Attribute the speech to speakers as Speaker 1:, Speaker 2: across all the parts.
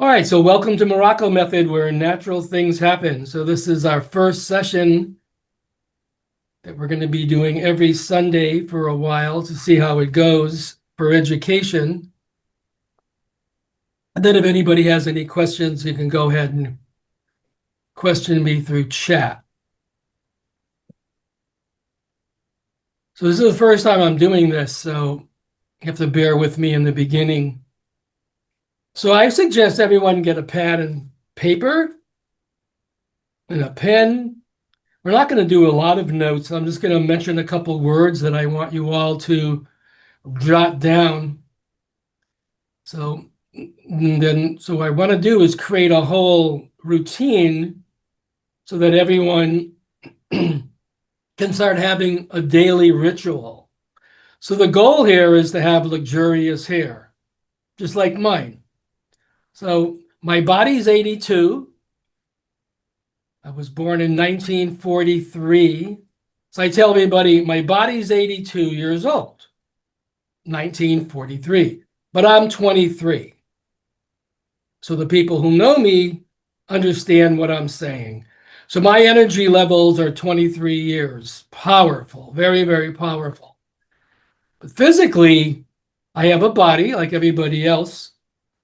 Speaker 1: All right, so welcome to Morocco Method, where natural things happen. So this is our first session that we're going to be doing every Sunday for a while to see how it goes for education. And then if anybody has any questions, you can go ahead and question me through chat. So this is the first time I'm doing this, so you have to bear with me in the beginning. So I suggest everyone get a pad and paper and a pen. We're not going to do a lot of notes. I'm just going to mention a couple words that I want you all to jot down. So what I want to do is create a whole routine so that everyone can start having a daily ritual. So the goal here is to have luxurious hair, just like mine. So my body's 82. I was born in 1943. So I tell everybody my body's 82 years old, 1943, but I'm 23. So the people who know me understand what I'm saying. So my energy levels are 23 years, powerful, very, very powerful. But physically, I have a body like everybody else.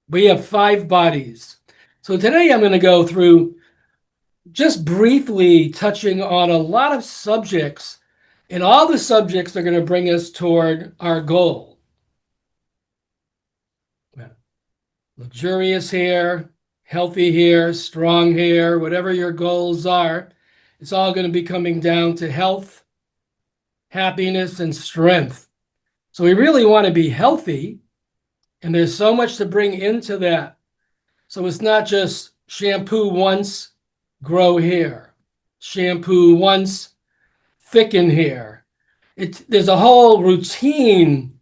Speaker 1: We have 5 bodies. So today I'm going to go through just briefly touching on a lot of subjects, and all the subjects are going to bring us toward our goal. Luxurious hair, healthy hair, strong hair, whatever your goals are, it's all going to be coming down to health, happiness, and strength. So we really want to be healthy, and there's so much to bring into that. So it's not just shampoo once, grow hair. Shampoo once, thicken hair. There's a whole routine,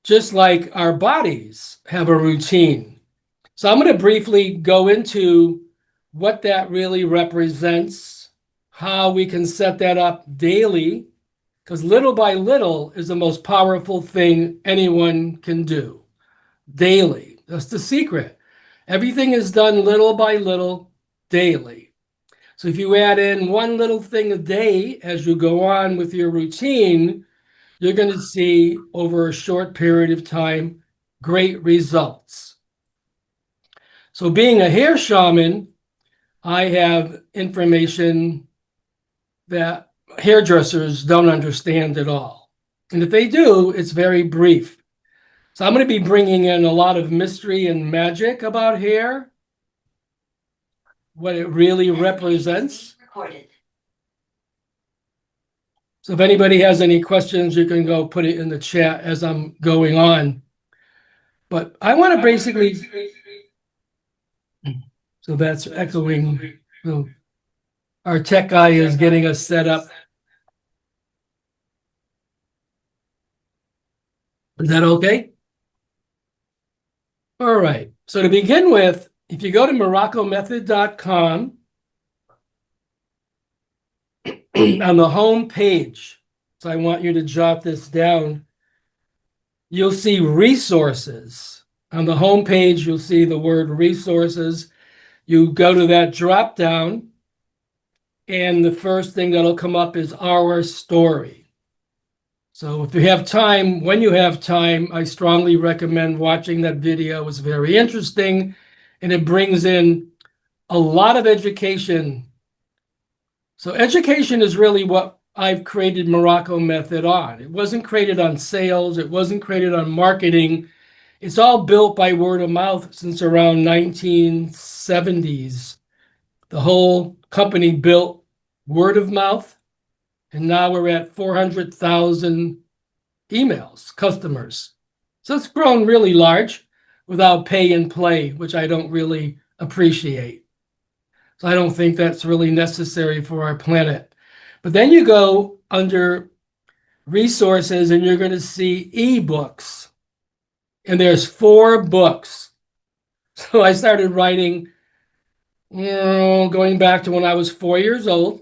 Speaker 1: just like our bodies have a routine. So I'm going to briefly go into what that really represents, how we can set that up daily, because little by little is the most powerful thing anyone can do. Daily. That's the secret. Everything is done little by little, daily. So if you add in one little thing a day as you go on with your routine, you're going to see over a short period of time great results. So being a hair shaman, I have information that hairdressers don't understand at all. And if they do, it's very brief. So I'm going to be bringing in a lot of mystery and magic about hair, what it really represents. So if anybody has any questions, you can go put it in the chat as I'm going on. But I want to basically, so that's echoing. So our tech guy is getting us set up. Is that okay? All right. So to begin with, if you go to MoroccoMethod.com, on the home page, so I want you to jot this down, you'll see resources. On the home page, you'll see the word resources. You go to that drop down, and the first thing that'll come up is our story. So if you have time, when you have time, I strongly recommend watching that video. It's very interesting, and it brings in a lot of education. So education is really what I've created Morocco Method on. It wasn't created on sales. It wasn't created on marketing. It's all built by word of mouth since around 1970s. The whole company built word of mouth, and now we're at 400,000 emails, customers. So it's grown really large without pay and play, which I don't really appreciate. So I don't think that's really necessary for our planet. But then you go under resources and you're going to see ebooks. And there's 4 books. So I started writing, going back to when I was 4 years old.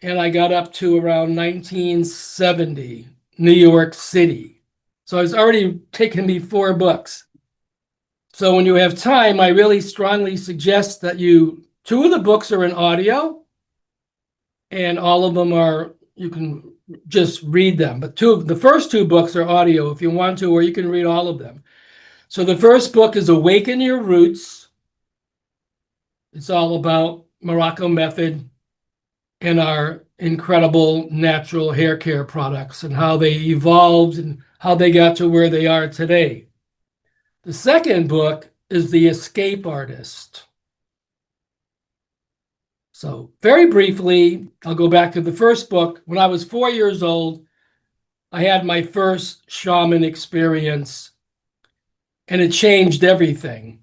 Speaker 1: And I got up to around 1970, New York City. So it's already taken me 4 books. So when you have time, I really strongly suggest that two of the books are in audio, and all of them are, you can just read them. But the first two books are audio if you want to, or you can read all of them. So the first book is Awaken Your Roots. It's all about Morocco Method and our incredible natural hair care products and how they evolved and how they got to where they are today. The second book is The Escape Artist. So very briefly, I'll go back to the first book. When I was 4 years old, I had my first shaman experience, and it changed everything.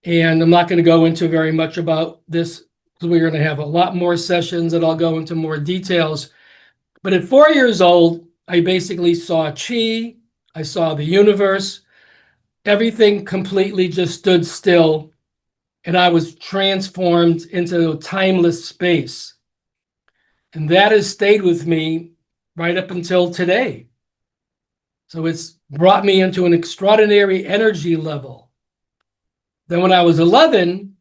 Speaker 1: And I'm not going to go into very much about this because we're going to have a lot more sessions that I'll go into more details. But at 4 years old, I basically saw chi, I saw the universe, everything completely just stood still, and I was transformed into a timeless space. And that has stayed with me right up until today. So it's brought me into an extraordinary energy level. Then when I was 11,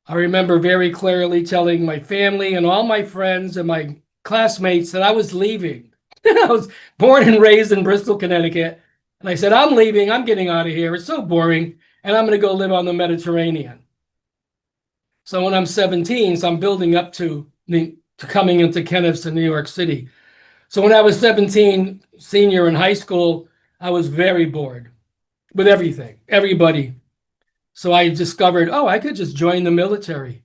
Speaker 1: I remember very clearly telling my family and all my friends and my classmates that I was leaving. I was born and raised in Bristol, Connecticut. And I said, I'm leaving. I'm getting out of here. It's so boring. And I'm going to go live on the Mediterranean. So when I'm 17, so I'm building up to coming into Kenneth in New York City. So when I was 17, senior in high school, I was very bored with everything, everybody. So I discovered, oh, I could just join the military.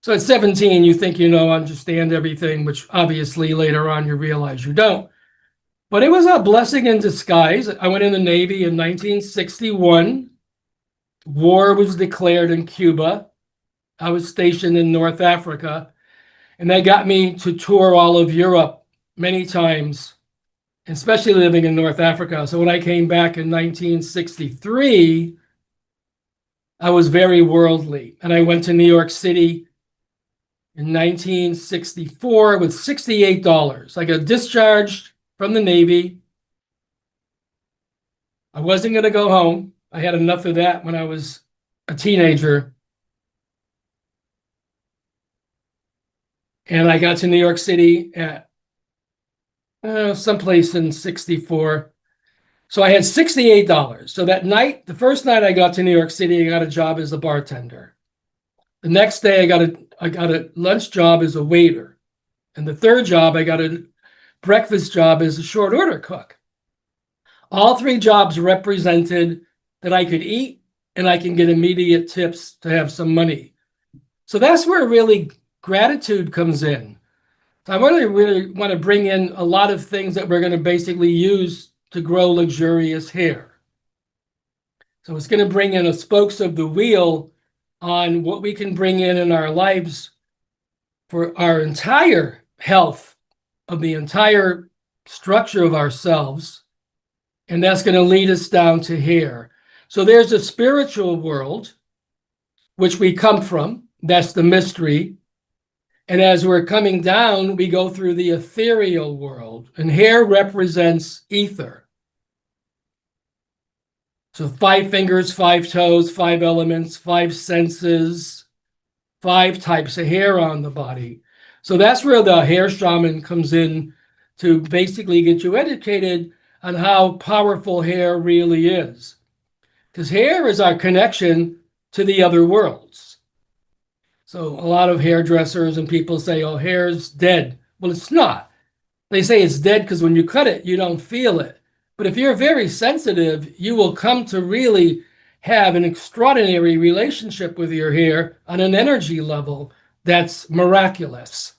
Speaker 1: So at 17, you think you know, understand everything, which obviously later on you realize you don't. But it was a blessing in disguise. I went in the Navy in 1961. War was declared in Cuba. I was stationed in North Africa, and they got me to tour all of Europe many times, especially living in North Africa. So when I came back in 1963, I was very worldly, and I went to New York City in 1964 with $68. I got discharged from the Navy. I wasn't going to go home. I had enough of that when I was a teenager. And I got to New York City at someplace in 64. So I had $68. So that night, the first night I got to New York City, I got a job as a bartender. The next day, I got a lunch job as a waiter. And the third job, I got a breakfast job as a short order cook. All three jobs represented that I could eat and I can get immediate tips to have some money. So that's where really gratitude comes in. So I really want to bring in a lot of things that we're going to basically use to grow luxurious hair. So it's going to bring in a spokes of the wheel on what we can bring in our lives for our entire health of the entire structure of ourselves. And that's going to lead us down to hair. So there's a spiritual world, which we come from. That's the mystery. And as we're coming down, we go through the ethereal world. And hair represents ether. So 5 fingers, 5 toes, 5 elements, 5 senses, 5 types of hair on the body. So that's where the hair shaman comes in to basically get you educated on how powerful hair really is. Because hair is our connection to the other worlds. So a lot of hairdressers and people say, oh, hair's dead. Well, it's not. They say it's dead because when you cut it, you don't feel it. But if you're very sensitive, you will come to really have an extraordinary relationship with your hair on an energy level that's miraculous.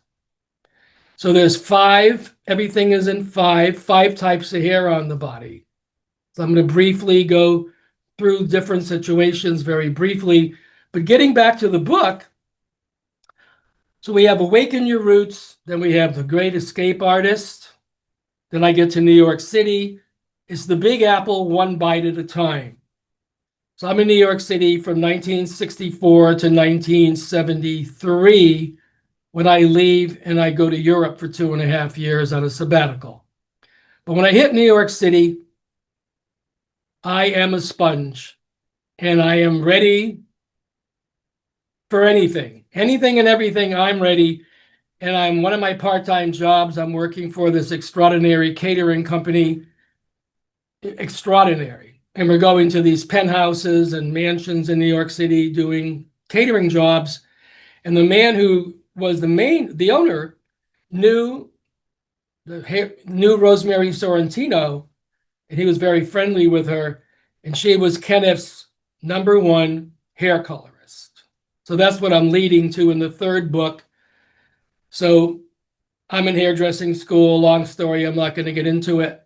Speaker 1: So there's 5, everything is in 5 types of hair on the body. So I'm going to briefly go through different situations very briefly. But getting back to the book, so we have Awaken Your Roots, then we have The Great Escape Artist, then I get to New York City. It's the Big Apple, one bite at a time. So I'm in New York City from 1964 to 1973 when I leave and I go to Europe for 2.5 years on a sabbatical. But when I hit New York City, I am a sponge and I am ready for anything. Anything and everything, I'm ready. And I'm one of my part-time jobs, I'm working for this extraordinary catering company, extraordinary. And we're going to these penthouses and mansions in New York City doing catering jobs. And the man who was the owner, knew knew Rosemary Sorrentino, and he was very friendly with her. And she was Kenneth's #1 hair colorist. So that's what I'm leading to in the third book. So I'm in hairdressing school. Long story, I'm not going to get into it.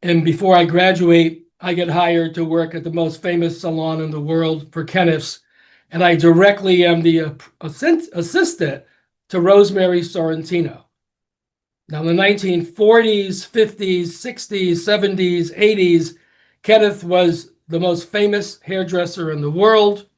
Speaker 1: And before I graduate, I get hired to work at the most famous salon in the world for Kenneth's. And I directly am the assistant to Rosemary Sorrentino. Now, in the 1940s, 50s, 60s, 70s, 80s, Kenneth was the most famous hairdresser in the world.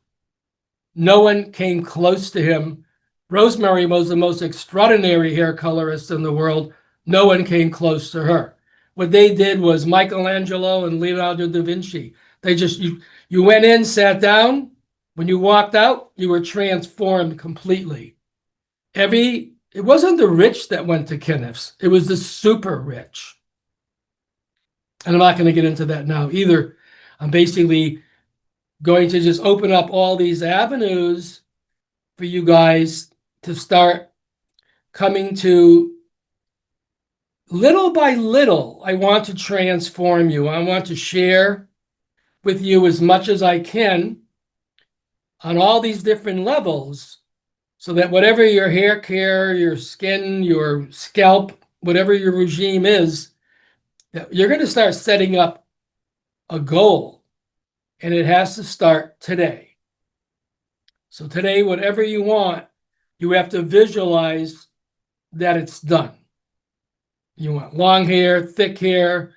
Speaker 1: No one came close to him. Rosemary was the most extraordinary hair colorist in the world. No one came close to her. What they did was Michelangelo and Leonardo da Vinci. You went in, sat down. When you walked out, you were transformed completely. It wasn't the rich that went to Kenneth's. It was the super rich. And I'm not going to get into that now either. I'm basically going to just open up all these avenues for you guys to start coming to. Little by little, I want to transform you. I want to share with you as much as I can on all these different levels, so that whatever your hair care, your skin, your scalp, whatever your regime is, you're going to start setting up a goal, and it has to start today. So today, whatever you want, you have to visualize that it's done. You want long hair, thick hair,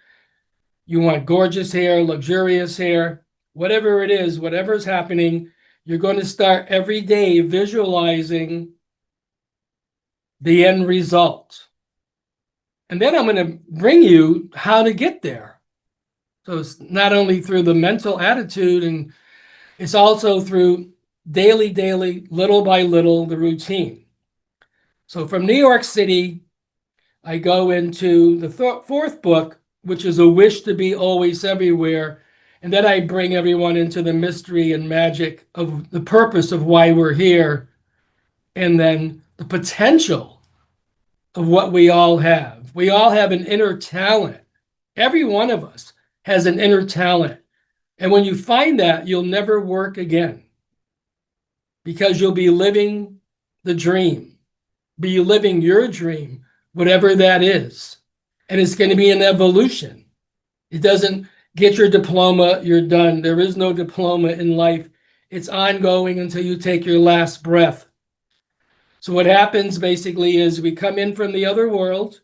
Speaker 1: you want gorgeous hair, luxurious hair, whatever it is, whatever's happening, you're going to start every day visualizing the end result. And then I'm going to bring you how to get there. So it's not only through the mental attitude, and it's also through daily, little by little, the routine. So from New York City, I go into the fourth book, which is A Wish to Be Always Everywhere. And then I bring everyone into the mystery and magic of the purpose of why we're here, and then the potential of what we all have. We all have an inner talent. Every one of us has an inner talent. And when you find that, you'll never work again, because you'll be living the dream, be living your dream, whatever that is. And it's going to be an evolution. It doesn't get your diploma, you're done. There is no diploma in life. It's ongoing until you take your last breath. So what happens basically is we come in from the other world,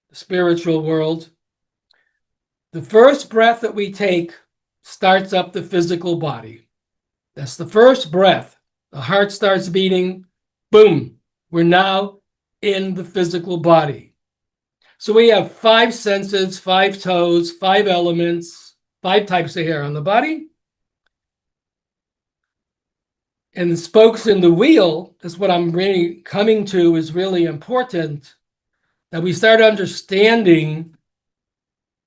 Speaker 1: the spiritual world. The first breath that we take starts up the physical body. That's the first breath. The heart starts beating. Boom. We're now in the physical body. So we have 5 senses, 5 toes, 5 elements, 5 types of hair on the body. And the spokes in the wheel is what I'm really coming to, is really important, that we start understanding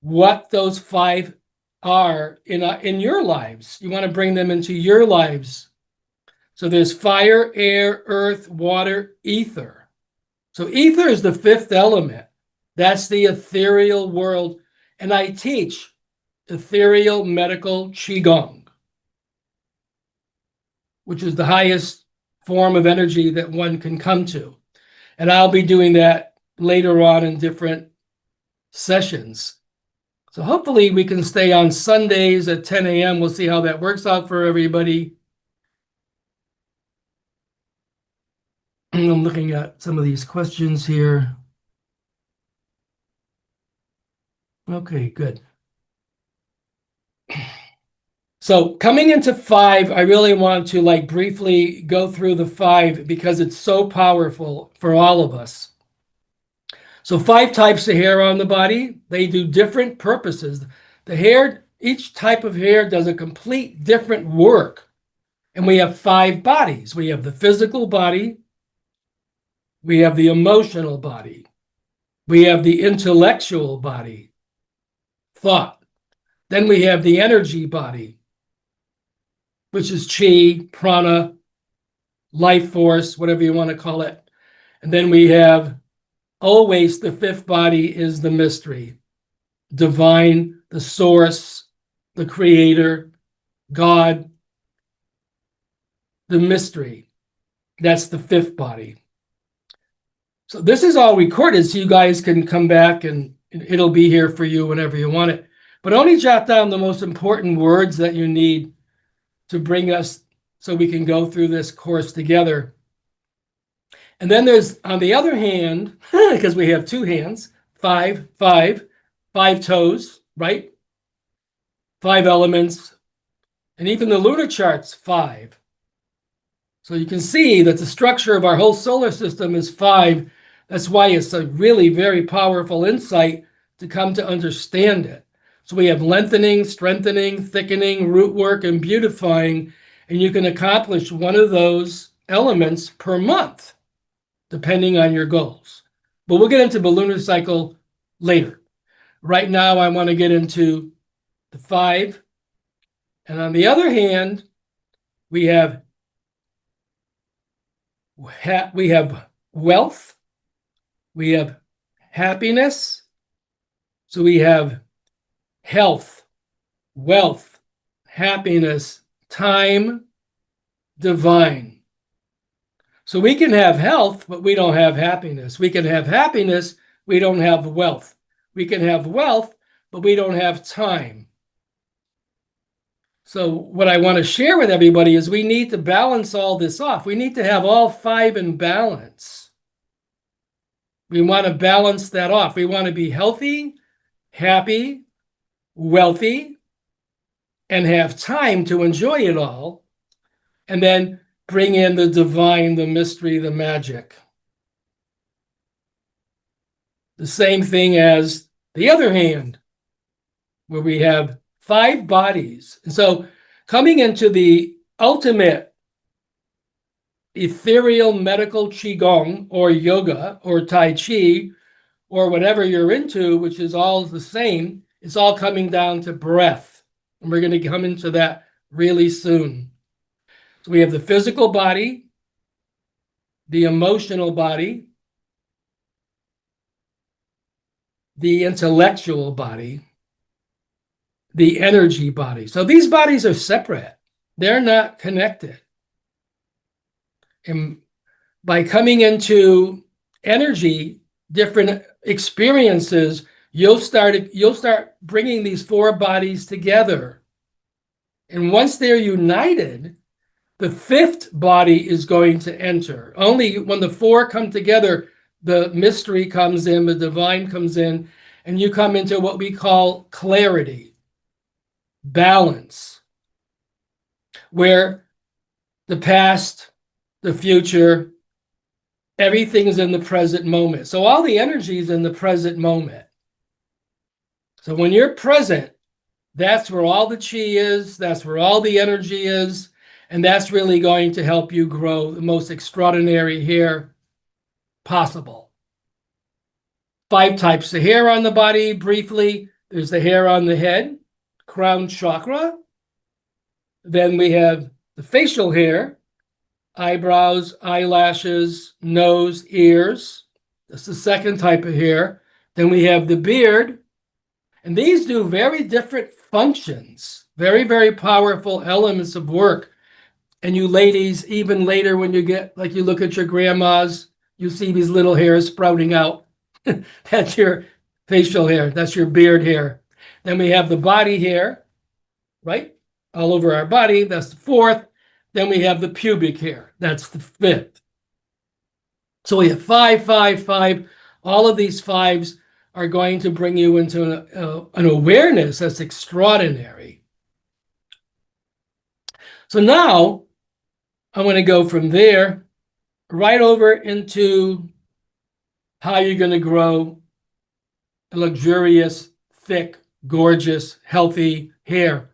Speaker 1: what those 5 are in your lives. You want to bring them into your lives. So there's fire, air, earth, water, ether. So ether is the 5th element. That's the ethereal world. And I teach ethereal medical Qigong, which is the highest form of energy that one can come to. And I'll be doing that later on in different sessions. So hopefully we can stay on Sundays at 10 a.m. We'll see how that works out for everybody. I'm looking at some of these questions here. Okay, good. So coming into 5, I really want to briefly go through the 5 because it's so powerful for all of us. So 5 types of hair on the body. They do different purposes. The hair, each type of hair does a complete different work. And we have 5 bodies. We have the physical body. We have the emotional body. We have the intellectual body, thought. Then we have the energy body, which is chi, prana, life force, whatever you want to call it. And then we have always the 5th body is the mystery, divine, the source, the creator, God, the mystery. That's the 5th body. So this is all recorded so you guys can come back and it'll be here for you whenever you want it. But only jot down the most important words that you need to bring us so we can go through this course together. And then there's, on the other hand, because we have 2 hands, 5 toes, right? 5 elements. And even the lunar chart's 5. So you can see that the structure of our whole solar system is 5. That's why it's a really very powerful insight to come to understand it. So we have lengthening, strengthening, thickening, root work, and beautifying. And you can accomplish one of those elements per month, depending on your goals. But we'll get into the lunar cycle later. Right now, I want to get into the 5. And on the other hand, we have wealth, we have happiness, so we have health, wealth, happiness, time, divine. So we can have health, but we don't have happiness. We can have happiness, we don't have wealth. We can have wealth, but we don't have time. So what I want to share with everybody is we need to balance all this off. We need to have all 5 in balance. We want to balance that off. We want to be healthy, happy, wealthy, and have time to enjoy it all. And then bring in the divine, the mystery, the magic. The same thing as the other hand, where we have 5 bodies. And so coming into the ultimate ethereal medical qigong or yoga or tai chi or whatever you're into, which is all the same, it's all coming down to breath. And we're going to come into that really soon. So we have the physical body, the emotional body, the intellectual body, the energy body. So these bodies are separate. They're not connected. And by coming into energy, different experiences, you'll start bringing these 4 bodies together. And once they're united, the 5th body is going to enter. Only when the 4 come together, the mystery comes in, the divine comes in, and you come into what we call clarity, balance, where the past, the future, everything's in the present moment. So all the energy is in the present moment. So when you're present, that's where all the chi is, that's where all the energy is, and that's really going to help you grow the most extraordinary hair possible. 5 types of hair on the body, briefly. There's the hair on the head, crown chakra. Then we have the facial hair, eyebrows, eyelashes, nose, ears. That's the 2nd type of hair. Then we have the beard. And these do very different functions, very, very powerful elements of work. And you ladies, even later when you get, like you look at your grandmas, you see these little hairs sprouting out. That's your facial hair. That's your beard hair. Then we have the body hair, right? All over our body. That's the 4th. Then we have the pubic hair. That's the 5th. So we have 5, 5, 5. All of these 5s are going to bring you into an awareness that's extraordinary. So now I'm going to go from there right over into how you're going to grow a luxurious, thick, gorgeous, healthy hair.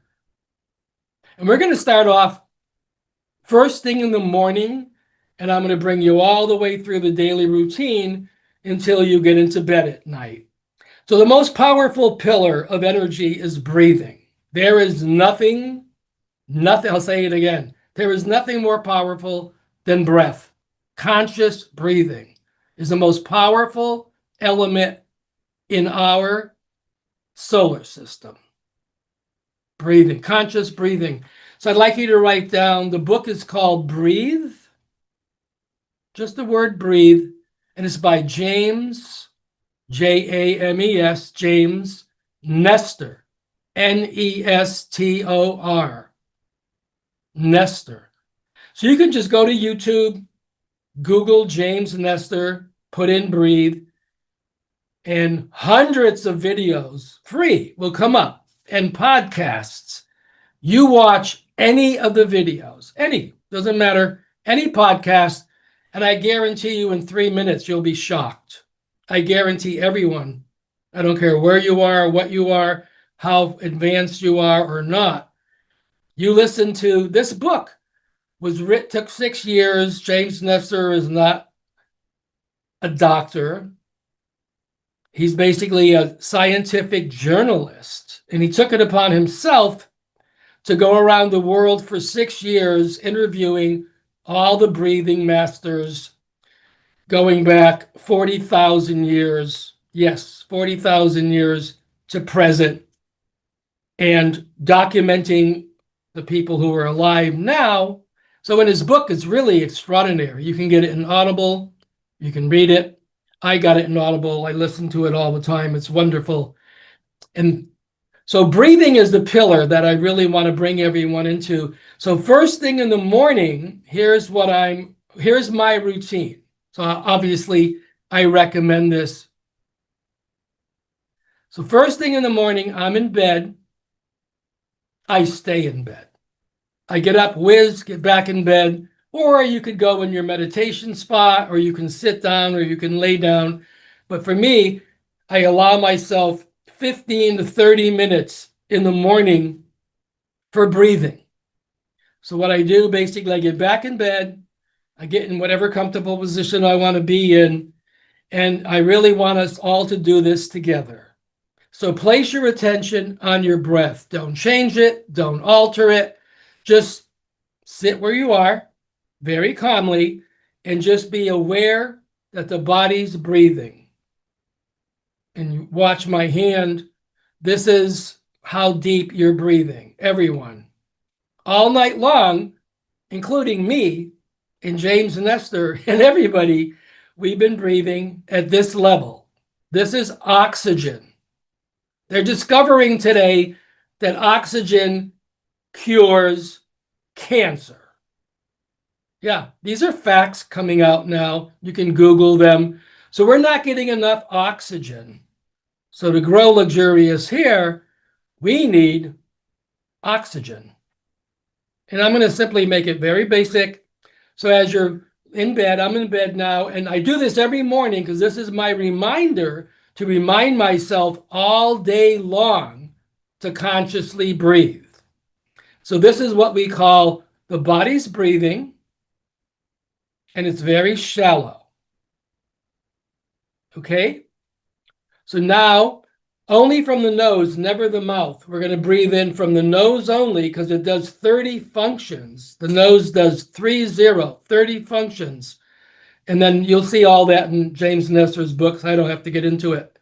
Speaker 1: And we're going to start off first thing in the morning, and I'm going to bring you all the way through the daily routine until you get into bed at night. So the most powerful pillar of energy is breathing. There is nothing, I'll say it again. There is nothing more powerful than breath. Conscious breathing is the most powerful element in our solar system. Breathing, conscious breathing. So I'd like you to write down, the book is called Breathe, just the word breathe, and it's by James, James, James Nestor, Nestor, Nestor. So you can just go to YouTube, Google James Nestor, put in breathe, and hundreds of videos, free, will come up, and podcasts. You watch any of the videos, doesn't matter, any podcast, and I guarantee you in 3 minutes, you'll be shocked. I guarantee everyone, I don't care where you are, what you are, how advanced you are or not. You listen to this book, took 6 years. James Nestor is not a doctor. He's basically a scientific journalist, and he took it upon himself to go around the world for 6 years interviewing all the breathing masters going back 40,000 years. Yes, 40,000 years to present, and documenting the people who are alive now. So in his book, it's really extraordinary. You can get it in Audible. You can read it. I got it in Audible. I listen to it all the time. It's wonderful. And so breathing is the pillar that I really want to bring everyone into. So first thing in the morning, here's my routine. So obviously I recommend this. So first thing in the morning, I'm in bed. I stay in bed. I get up, get back in bed, or you could go in your meditation spot, or you can sit down, or you can lay down. But for me, I allow myself 15 to 30 minutes in the morning for breathing. So what I do, basically, I get back in bed, I get in whatever comfortable position I want to be in, and I really want us all to do this together. So place your attention on your breath. Don't change it, don't alter it. Just sit where you are very calmly and just be aware that the body's breathing. And watch my hand. This is how deep you're breathing, everyone. All night long, including me and James Nestor and everybody, we've been breathing at this level. This is oxygen. They're discovering today that oxygen cures cancer. Yeah, these are facts coming out now. You can Google them. So we're not getting enough oxygen. So to grow luxurious hair, we need oxygen. And I'm going to simply make it very basic. So as you're in bed, I'm in bed now, and I do this every morning because this is my reminder to remind myself all day long to consciously breathe. So this is what we call the body's breathing, and it's very shallow. Okay? So now, only from the nose, never the mouth. We're going to breathe in from the nose only because it does 30 functions. The nose does 30 functions. And then you'll see all that in James Nestor's books. I don't have to get into it.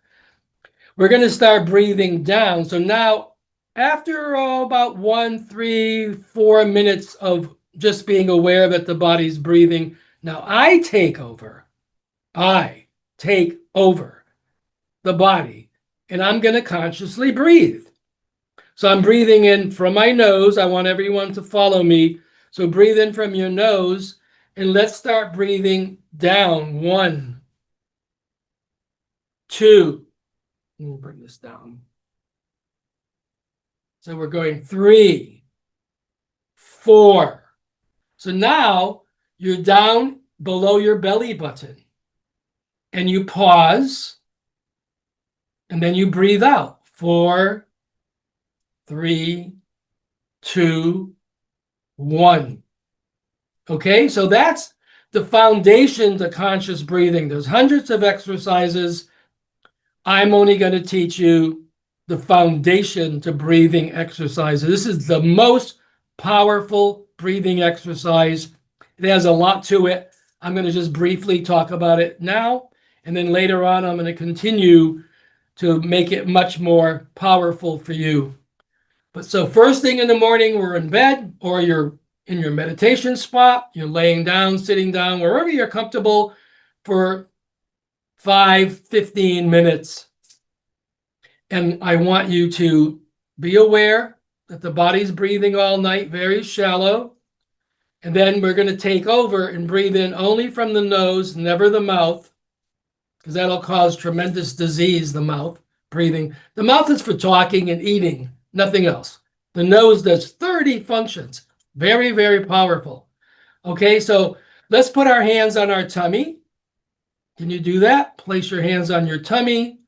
Speaker 1: We're going to start breathing down. So now, after about 1, 3, 4 minutes of just being aware that the body's breathing, now I take over the body, and I'm going to consciously breathe. So I'm breathing in from my nose. I want everyone to follow me. So breathe in from your nose, and let's start breathing down. 1, 2. Let me bring this down. So we're going 3, 4. So now you're down below your belly button. and you pause, and then you breathe out. 4, 3, 2, 1. Okay, so that's the foundation to conscious breathing. There's hundreds of exercises. I'm only going to teach you the foundation to breathing exercises. This is the most powerful breathing exercise. It has a lot to it. I'm going to just briefly talk about it now, and then later on, I'm going to continue to make it much more powerful for you. But so first thing in the morning, we're in bed, or you're in your meditation spot, you're laying down, sitting down, wherever you're comfortable for 5-15 minutes. And I want you to be aware that the body's breathing all night, very shallow. And then we're going to take over and breathe in only from the nose, never the mouth, because that'll cause tremendous disease, the mouth breathing. The mouth is for talking and eating, nothing else. The nose does 30 functions. Very, very powerful. Okay, so let's put our hands on our tummy. Can you do that? Place your hands on your tummy.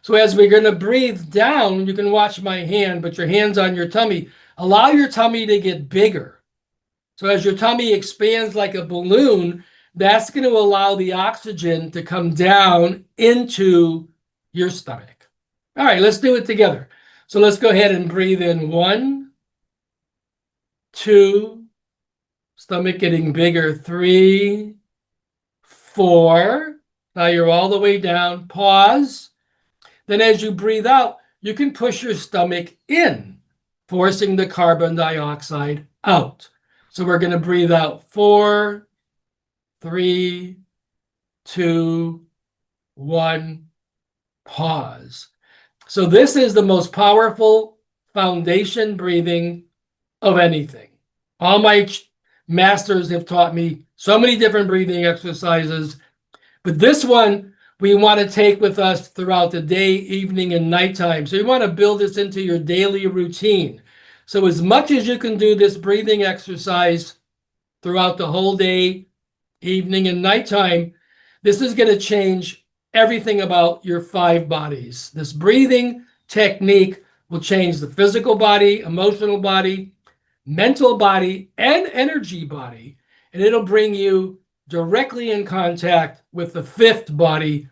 Speaker 1: So as we're going to breathe down, you can watch my hand, but your hand's on your tummy. Allow your tummy to get bigger. So as your tummy expands like a balloon, that's going to allow the oxygen to come down into your stomach. All right, let's do it together. So let's go ahead and breathe in 1, 2, stomach getting bigger, 3, 4. Now you're all the way down. Pause. Then as you breathe out, you can push your stomach in, forcing the carbon dioxide out. So we're going to breathe out 4, 3, 2, 1, pause. So this is the most powerful foundation breathing of anything. All my masters have taught me so many different breathing exercises, but this one we want to take with us throughout the day, evening, and nighttime. So you want to build this into your daily routine. So as much as you can do this breathing exercise throughout the whole day, evening, and nighttime, this is going to change everything about your 5 bodies. This breathing technique will change the physical body, emotional body, mental body, and energy body. And it'll bring you directly in contact with the 5th body,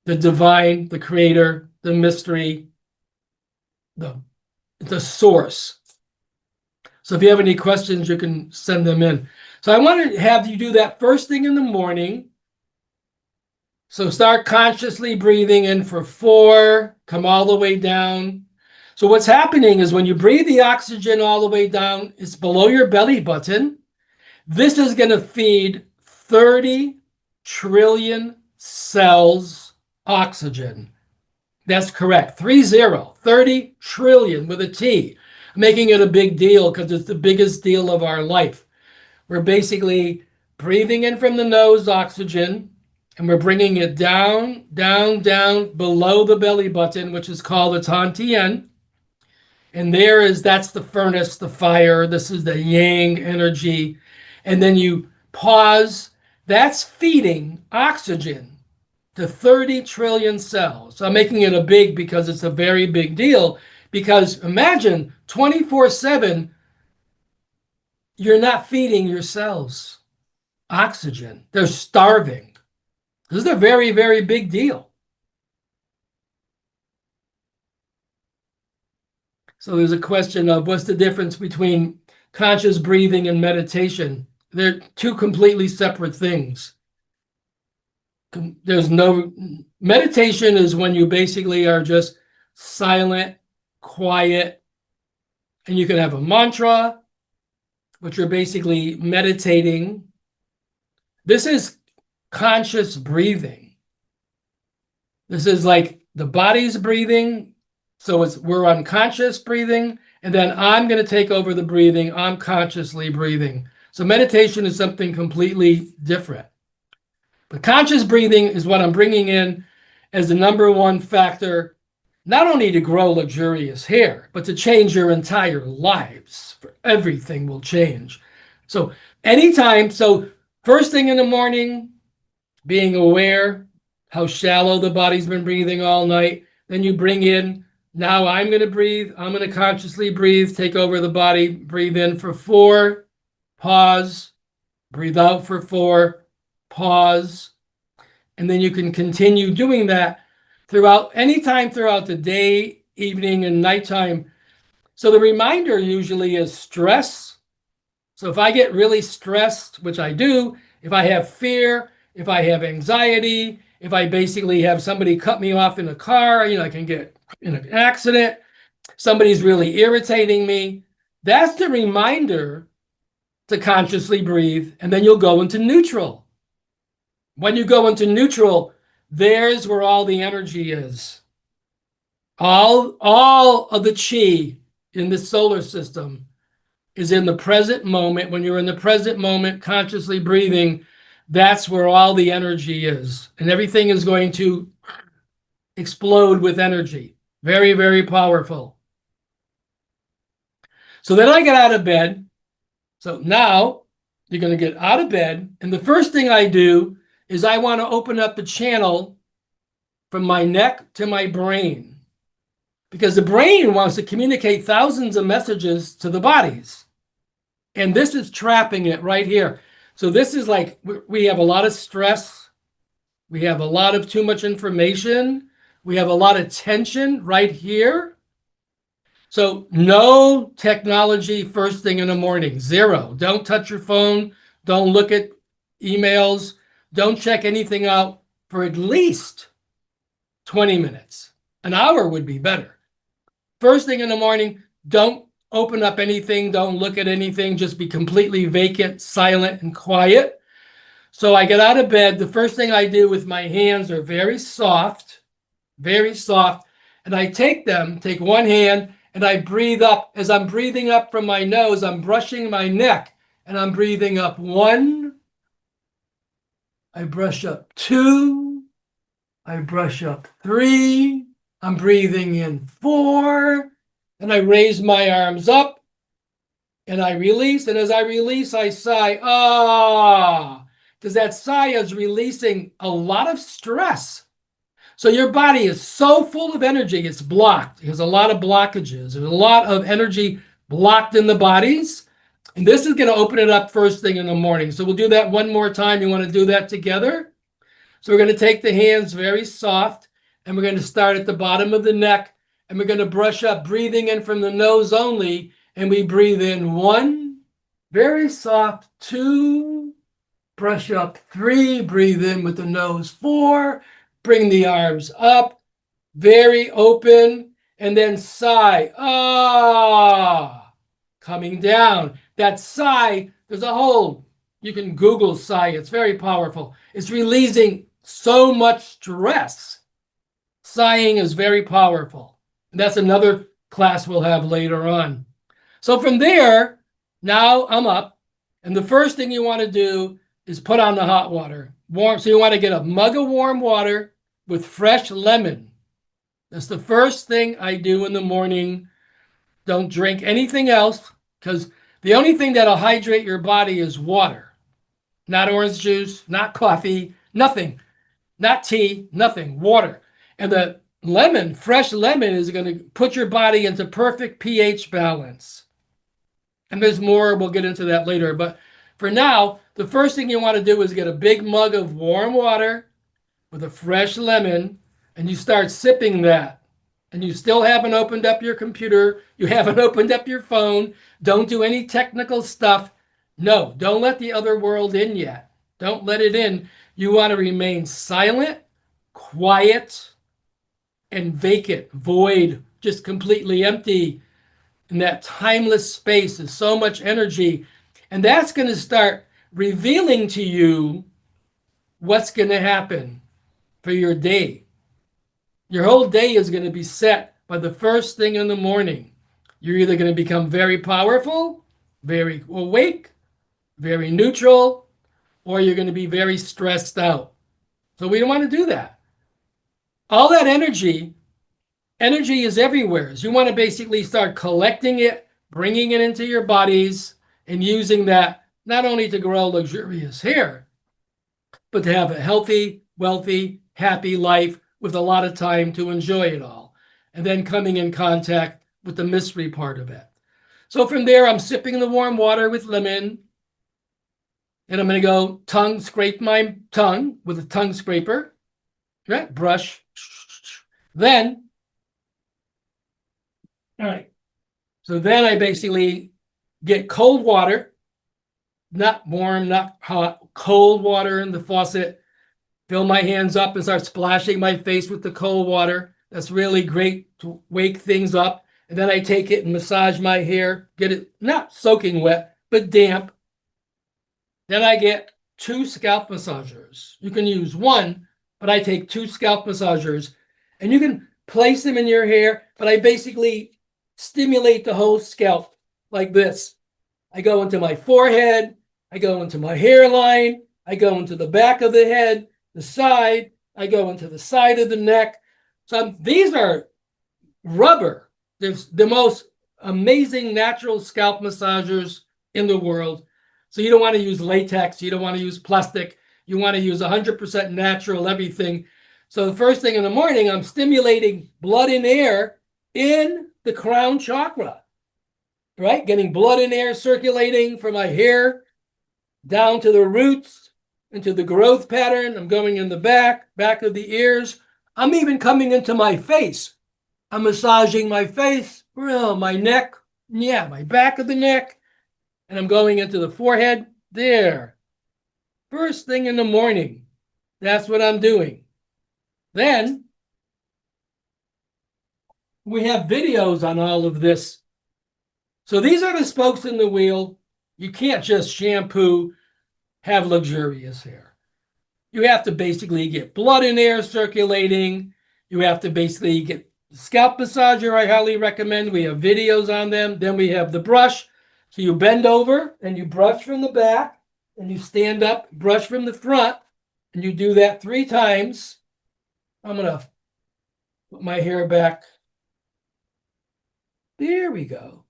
Speaker 1: the divine, the creator, the mystery, the source. So if you have any questions, you can send them in. So I want to have you do that first thing in the morning. So start consciously breathing in for 4, come all the way down. So what's happening is when you breathe the oxygen all the way down, it's below your belly button. This is going to feed 30 trillion cells oxygen. That's correct. 30 trillion with a T, making it a big deal because it's the biggest deal of our life. We're basically breathing in from the nose oxygen, and we're bringing it down, down, down below the belly button, which is called the Tantien. And that's the furnace, the fire. This is the yang energy. And then you pause. That's feeding oxygen to 30 trillion cells. So I'm making it a big because it's a very big deal. Because imagine 24/7, you're not feeding your cells oxygen. They're starving. This is a very, very big deal. So there's a question of what's the difference between conscious breathing and meditation? They're 2 completely separate things. There's no meditation is when you basically are just silent, quiet, and you can have a mantra, which you're basically meditating. This is conscious breathing. This is like the body's breathing. So we're unconscious breathing, and then I'm going to take over the breathing. I'm consciously breathing. So meditation is something completely different. But conscious breathing is what I'm bringing in as the number 1 factor, not only to grow luxurious hair, but to change your entire lives. Everything will change. So anytime, so first thing in the morning, being aware how shallow the body's been breathing all night. Then you bring in, now I'm going to breathe. I'm going to consciously breathe, take over the body, breathe in for 4, pause, breathe out for 4, pause. And then you can continue doing that throughout any time throughout the day, evening, and nighttime. So the reminder usually is stress. So if I get really stressed, which I do, if I have fear, if I have anxiety, if I basically have somebody cut me off in a car, I can get in an accident, somebody's really irritating me, that's the reminder to consciously breathe, and then you'll go into neutral. When you go into neutral, there's where all the energy is. All of the chi in the solar system is in the present moment. When you're in the present moment, consciously breathing, that's where all the energy is. And everything is going to explode with energy. Very, very powerful. So then I get out of bed. So now you're going to get out of bed. And the first thing I do is I want to open up the channel from my neck to my brain, because the brain wants to communicate thousands of messages to the bodies. And this is trapping it right here. So this is like, we have a lot of stress. We have a lot of too much information. We have a lot of tension right here. So no technology first thing in the morning, 0. Don't touch your phone. Don't look at emails. Don't check anything out for at least 20 minutes. An hour would be better. First thing in the morning, don't open up anything. Don't look at anything. Just be completely vacant, silent, and quiet. So I get out of bed. The first thing I do with my hands are very soft, and I take one hand, and I breathe up. As I'm breathing up from my nose, I'm brushing my neck, and I'm breathing up 1. I brush up 2. I brush up 3. I'm breathing in 4. And I raise my arms up, and I release. And as I release, I sigh, because that sigh is releasing a lot of stress. So your body is so full of energy, it's blocked. There's a lot of blockages. There's a lot of energy blocked in the bodies. And this is going to open it up first thing in the morning. So we'll do that one more time. You want to do that together? So we're going to take the hands very soft, and we're going to start at the bottom of the neck, and we're going to brush up, breathing in from the nose only. And we breathe in 1, very soft, 2, brush up 3, breathe in with the nose 4, bring the arms up, very open, and then sigh, coming down. That sigh, there's a whole, you can Google sigh, it's very powerful. It's releasing so much stress. Sighing is very powerful. And that's another class we'll have later on. So from there, now I'm up, and the first thing you want to do is put on the hot water. Warm. So you want to get a mug of warm water with fresh lemon. That's the first thing I do in the morning. Don't drink anything else, because the only thing that'll hydrate your body is water. Not orange juice, not coffee, nothing. Not tea, nothing. Water. And the lemon, fresh lemon, is going to put your body into perfect pH balance. And there's more, we'll get into that later. But for now, the first thing you want to do is get a big mug of warm water with a fresh lemon, and you start sipping that. And you still haven't opened up your computer. You haven't opened up your phone. Don't do any technical stuff. No, don't let the other world in yet. Don't let it in. You want to remain silent, quiet, and vacant, void, just completely empty. And that timeless space is so much energy. And that's going to start revealing to you what's going to happen for your day. Your whole day is going to be set by the first thing in the morning. You're either going to become very powerful, very awake, very neutral, or you're going to be very stressed out. So we don't want to do that. All that energy is everywhere. So you want to basically start collecting it, bringing it into your bodies, and using that not only to grow luxurious hair, but to have a healthy, wealthy, happy life with a lot of time to enjoy it all. And then coming in contact with the mystery part of it. So from there, I'm sipping the warm water with lemon. And I'm going to go tongue, scrape my tongue with a tongue scraper. Right? Brush. Then, all right. So then I basically get cold water, not warm, not hot, cold water in the faucet, fill my hands up and start splashing my face with the cold water. That's really great to wake things up. And then I take it and massage my hair, get it not soaking wet, but damp. Then I get 2 scalp massagers. You can use one, but I take 2 scalp massagers, and you can place them in your hair, but I basically stimulate the whole scalp like this. I go into my forehead, I go into my hairline, I go into the back of the head, the side, I go into the side of the neck. So these are rubber. There's the most amazing natural scalp massagers in the world. So you don't want to use latex, you don't want to use plastic, you want to use 100% natural everything. So the first thing in the morning, I'm stimulating blood and air in the crown chakra, right? Getting blood and air circulating from my hair down to the roots, into the growth pattern. I'm going in the back of the ears. I'm even coming into my face. I'm massaging my face, my neck, my back of the neck, and I'm going into the forehead there. First thing in the morning, that's what I'm doing. Then we have videos on all of this. So these are the spokes in the wheel. You can't just shampoo, have luxurious hair. You have to basically get blood and air circulating. You have to basically get scalp massager, I highly recommend. We have videos on them. Then we have the brush. So you bend over and you brush from the back and you stand up, brush from the front, and you do that 3 times. I'm going to put my hair back. There we go.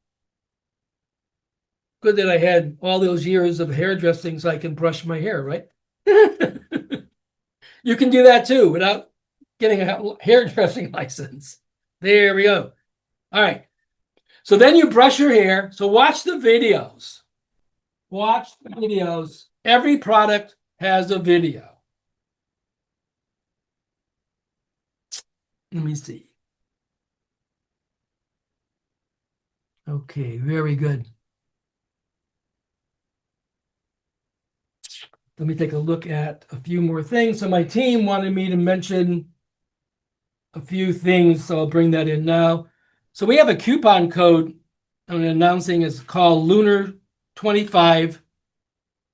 Speaker 1: Good that I had all those years of hairdressing so I can brush my hair, right? You can do that too without getting a hairdressing license. There we go. All right. So then you brush your hair. So watch the videos. Watch the videos. Every product has a video. Let me see. Okay, very good. Let me take a look at a few more things. So my team wanted me to mention a few things, so I'll bring that in now. So we have a coupon code I'm announcing. It's called Lunar 25.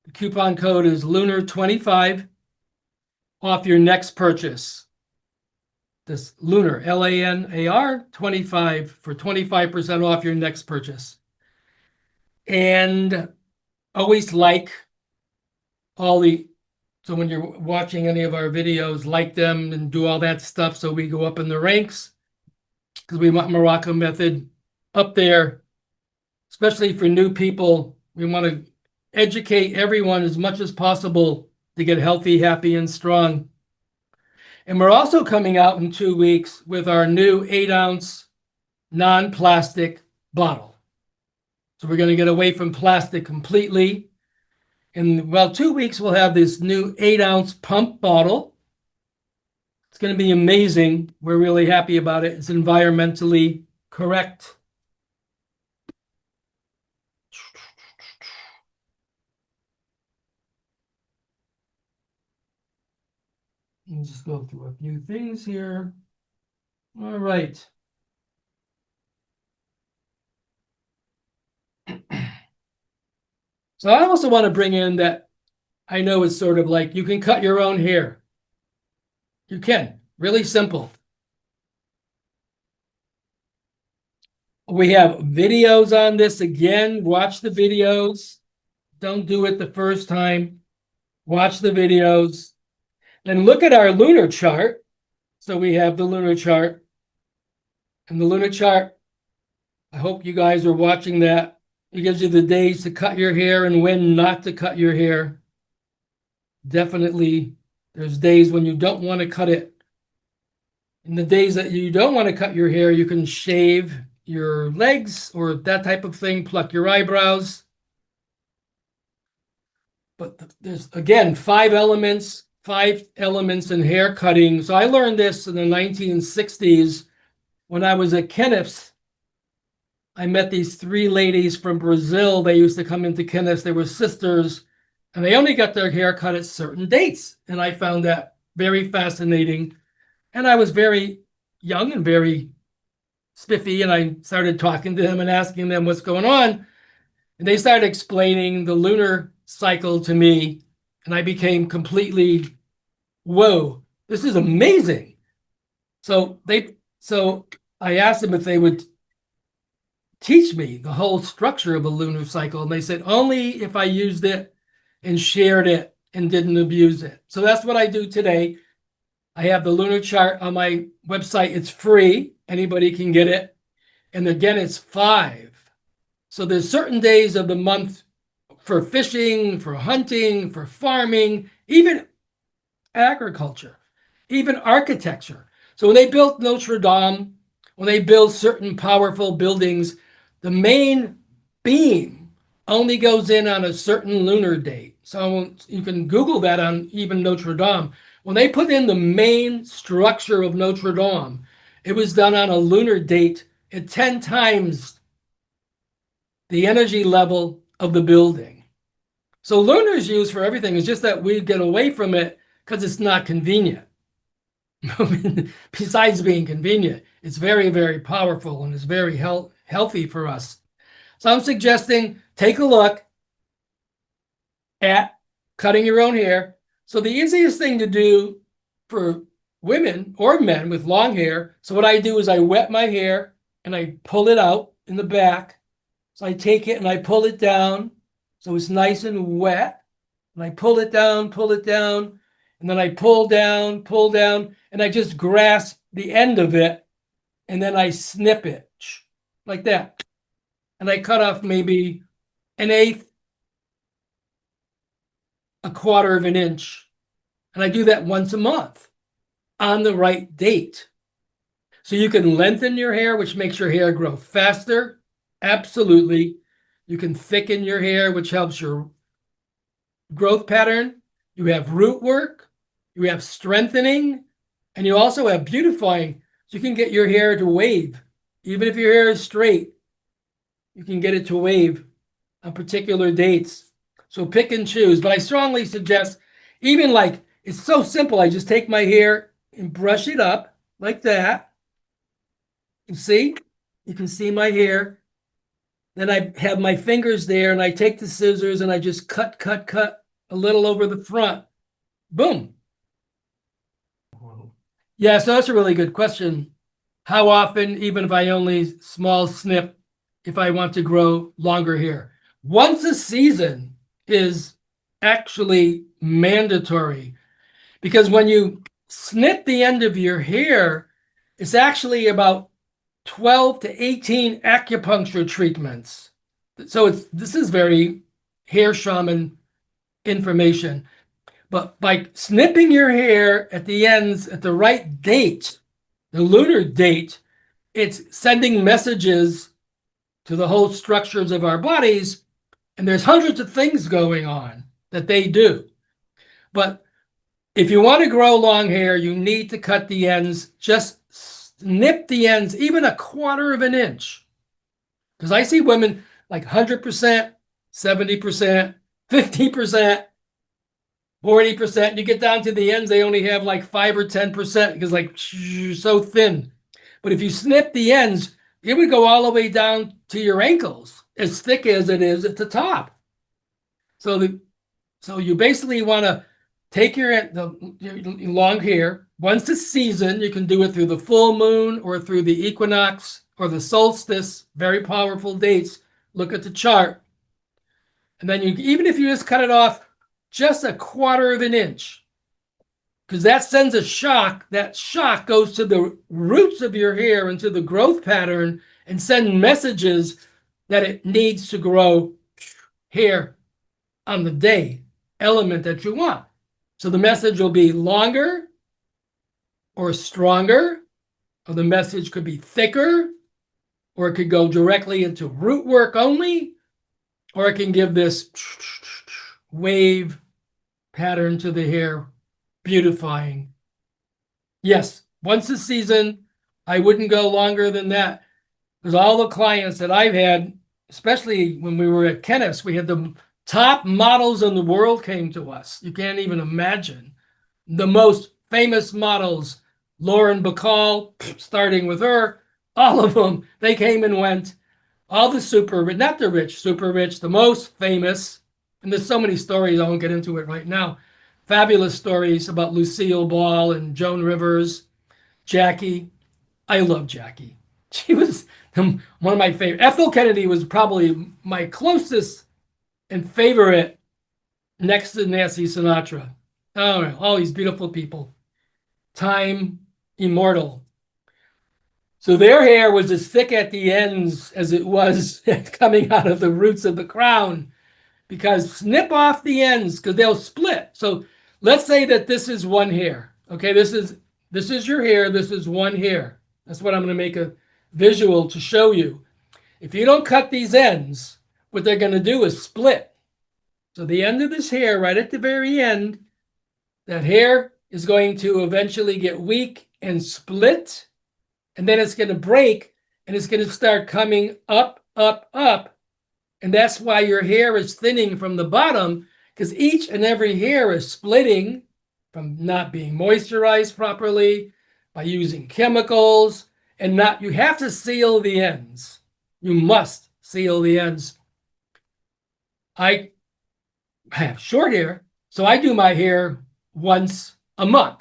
Speaker 1: The coupon code is Lunar 25 off your next purchase. This Lunar, LANAR 25 for 25% off your next purchase. And always like so when you're watching any of our videos, like them and do all that stuff so we go up in the ranks, because we want Morocco Method up there, especially for new people. We want to educate everyone as much as possible to get healthy, happy, and strong. And we're also coming out in 2 weeks with our new 8-ounce non-plastic bottle. So we're going to get away from plastic completely. In 2 weeks, we'll have this new 8-ounce pump bottle. It's going to be amazing. We're really happy about it. It's environmentally correct. Let me just go through a few things here. All right. So I also want to bring in that I know it's sort of like you can cut your own hair. You can. Really simple. We have videos on this. Again, watch the videos. Don't do it the first time. Watch the videos. Then look at our lunar chart. So we have the lunar chart. And the lunar chart, I hope you guys are watching that. It gives you the days to cut your hair and when not to cut your hair. Definitely There's days when you don't want to cut it. In the days that you don't want to cut your hair, you can shave your legs or that type of thing, pluck your eyebrows. But there's, again, five elements in hair cutting. So I learned this in the 1960s when I was at Kenneth. I met these three ladies from Brazil. They used to come into Kenneth. They were sisters, and they only got their hair cut at certain dates. And I found that very fascinating. And I was very young and very spiffy, and I started talking to them and asking them what's going on. And they started explaining the lunar cycle to me, and I became completely, whoa, this is amazing. So I asked them if they would teach me the whole structure of a lunar cycle, and they said only if I used it and shared it and didn't abuse it. So that's what I do today. I have the lunar chart on my website. It's free. Anybody can get it. And again, it's 5. So there's certain days of the month for fishing, for hunting, for farming, even agriculture, even architecture. So when they built Notre Dame, when they build certain powerful buildings, the main beam only goes in on a certain lunar date. So you can Google that on even Notre Dame. When they put in the main structure of Notre Dame, it was done on a lunar date at 10 times the energy level of the building. So lunar is used for everything. It's just that we get away from it because it's not convenient. Besides being convenient, it's very, very powerful and it's very healthy for us. So I'm suggesting take a look at cutting your own hair. So the easiest thing to do for women or men with long hair, so what I do is I wet my hair and I pull it out in the back. So I take it and I pull it down so it's nice and wet. And I pull it down, and then I pull down, and I just grasp the end of it, and then I snip it like that. And I cut off maybe an eighth, a quarter of an inch. And I do that once a month on the right date. So you can lengthen your hair, which makes your hair grow faster. Absolutely. You can thicken your hair, which helps your growth pattern. You have root work. You have strengthening. And you also have beautifying. So you can get your hair to wave. Even if your hair is straight, you can get it to wave on particular dates. So pick and choose. But I strongly suggest, even like, it's so simple. I just take my hair and brush it up like that. You see? You can see my hair. Then I have my fingers there and I take the scissors and I just cut a little over the front. Boom. Yeah, so that's a really good question. How often, even if I only small snip, if I want to grow longer hair? Once a season is actually mandatory, because when you snip the end of your hair, it's actually about 12 to 18 acupuncture treatments. So this is very hair shaman information. But by snipping your hair at the ends at the right date, the lunar date, it's sending messages to the whole structures of our bodies. And there's hundreds of things going on that they do. But if you want to grow long hair, you need to cut the ends. Just snip the ends, even a quarter of an inch. Because I see women like 100%, 70%, 50%, 40%. You get down to the ends, they only have like 5 or 10% because like so thin. But if you snip the ends, it would go all the way down to your ankles, as thick as it is at the top. So you basically want to take your long hair. Once a season, you can do it through the full moon or through the equinox or the solstice, very powerful dates. Look at the chart. And then even if you just cut it off just a quarter of an inch, because that sends a shock. That shock goes to the roots of your hair and to the growth pattern and send messages that it needs to grow hair on the day element that you want. So the message will be longer or stronger, or the message could be thicker, or it could go directly into root work only, or it can give this wave pattern to the hair, beautifying. Yes, once a season, I wouldn't go longer than that. Because all the clients that I've had, especially when we were at Kenneth, we had the top models in the world came to us. You can't even imagine. The most famous models, Lauren Bacall, starting with her, all of them, they came and went. All the super rich, not the rich, super rich, the most famous. And there's so many stories, I won't get into it right now. Fabulous stories about Lucille Ball and Joan Rivers, Jackie. I love Jackie. She was one of my favorite. Ethel Kennedy was probably my closest and favorite next to Nancy Sinatra. Oh, all these beautiful people. Time immortal. So their hair was as thick at the ends as it was coming out of the roots of the crown, because snip off the ends because they'll split. So let's say that this is one hair. Okay, this is your hair. This is one hair. That's what I'm going to make a visual to show you. If you don't cut these ends, what they're going to do is split. So the end of this hair, right at the very end, that hair is going to eventually get weak and split, and then it's going to break, and it's going to start coming up, up, up. And that's why your hair is thinning from the bottom, because each and every hair is splitting from not being moisturized properly, by using chemicals, and not, you have to seal the ends. You must seal the ends. I have short hair, so I do my hair once a month,